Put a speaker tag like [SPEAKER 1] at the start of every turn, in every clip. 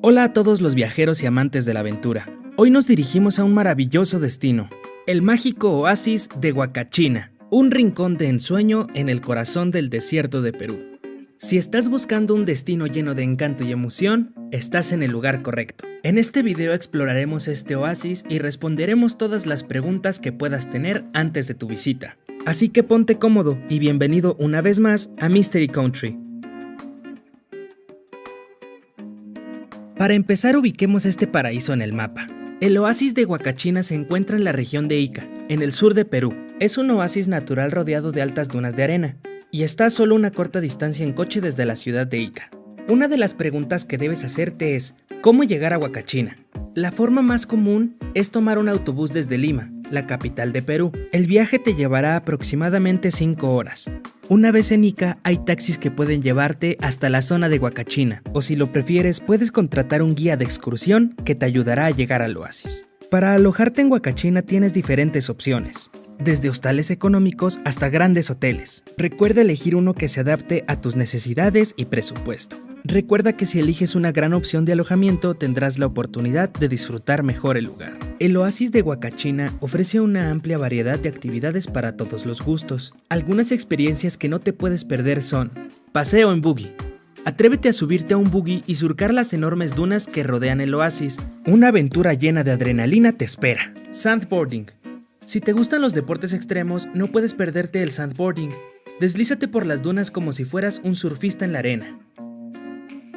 [SPEAKER 1] Hola a todos los viajeros y amantes de la aventura. Hoy nos dirigimos a un maravilloso destino, el mágico oasis de Huacachina, un rincón de ensueño en el corazón del desierto de Perú. Si estás buscando un destino lleno de encanto y emoción, estás en el lugar correcto. En este video exploraremos este oasis y responderemos todas las preguntas que puedas tener antes de tu visita. Así que ponte cómodo y bienvenido una vez más a Mystery Country. Para empezar, ubiquemos este paraíso en el mapa. El oasis de Huacachina se encuentra en la región de Ica, en el sur de Perú. Es un oasis natural rodeado de altas dunas de arena, y está a solo una corta distancia en coche desde la ciudad de Ica. Una de las preguntas que debes hacerte es, ¿cómo llegar a Huacachina? La forma más común es tomar un autobús desde Lima, la capital de Perú. El viaje te llevará aproximadamente 5 horas. Una vez en Ica, hay taxis que pueden llevarte hasta la zona de Huacachina, o si lo prefieres, puedes contratar un guía de excursión que te ayudará a llegar al oasis. Para alojarte en Huacachina tienes diferentes opciones, desde hostales económicos hasta grandes hoteles. Recuerda elegir uno que se adapte a tus necesidades y presupuesto. Recuerda que si eliges una gran opción de alojamiento tendrás la oportunidad de disfrutar mejor el lugar. El oasis de Huacachina ofrece una amplia variedad de actividades para todos los gustos. Algunas experiencias que no te puedes perder son: paseo en buggy. Atrévete a subirte a un buggy y surcar las enormes dunas que rodean el oasis. Una aventura llena de adrenalina te espera. Sandboarding. Si te gustan los deportes extremos, no puedes perderte el sandboarding. Deslízate por las dunas como si fueras un surfista en la arena.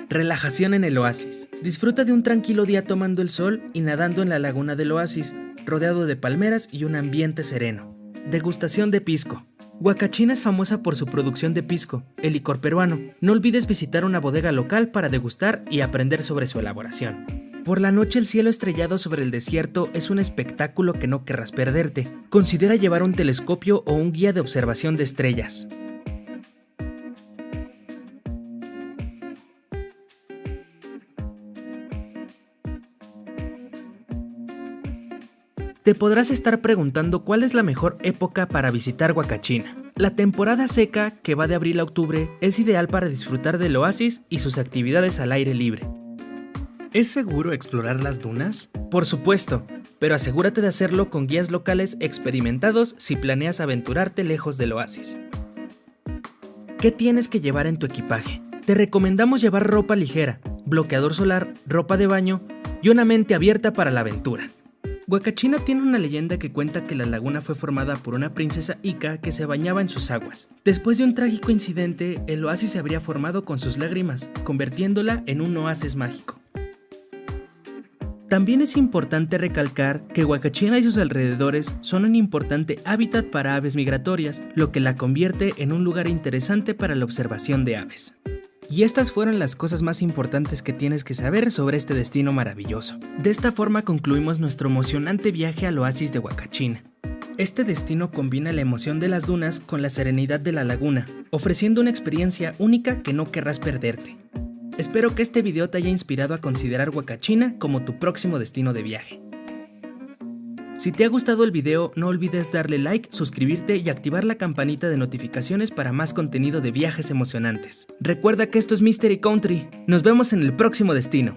[SPEAKER 1] Relajación en el oasis. Disfruta de un tranquilo día tomando el sol y nadando en la laguna del oasis, rodeado de palmeras y un ambiente sereno. Degustación de pisco. Huacachina es famosa por su producción de pisco, el licor peruano. No olvides visitar una bodega local para degustar y aprender sobre su elaboración. Por la noche el cielo estrellado sobre el desierto es un espectáculo que no querrás perderte. Considera llevar un telescopio o un guía de observación de estrellas. Te podrás estar preguntando cuál es la mejor época para visitar Huacachina. La temporada seca, que va de abril a octubre, es ideal para disfrutar del oasis y sus actividades al aire libre. ¿Es seguro explorar las dunas? Por supuesto, pero asegúrate de hacerlo con guías locales experimentados si planeas aventurarte lejos del oasis. ¿Qué tienes que llevar en tu equipaje? Te recomendamos llevar ropa ligera, bloqueador solar, ropa de baño y una mente abierta para la aventura. Huacachina tiene una leyenda que cuenta que la laguna fue formada por una princesa Ica que se bañaba en sus aguas. Después de un trágico incidente, el oasis se habría formado con sus lágrimas, convirtiéndola en un oasis mágico. También es importante recalcar que Huacachina y sus alrededores son un importante hábitat para aves migratorias, lo que la convierte en un lugar interesante para la observación de aves. Y estas fueron las cosas más importantes que tienes que saber sobre este destino maravilloso. De esta forma concluimos nuestro emocionante viaje al oasis de Huacachina. Este destino combina la emoción de las dunas con la serenidad de la laguna, ofreciendo una experiencia única que no querrás perderte. Espero que este video te haya inspirado a considerar Huacachina como tu próximo destino de viaje. Si te ha gustado el video, no olvides darle like, suscribirte y activar la campanita de notificaciones para más contenido de viajes emocionantes. Recuerda que esto es Mystery Country. Nos vemos en el próximo destino.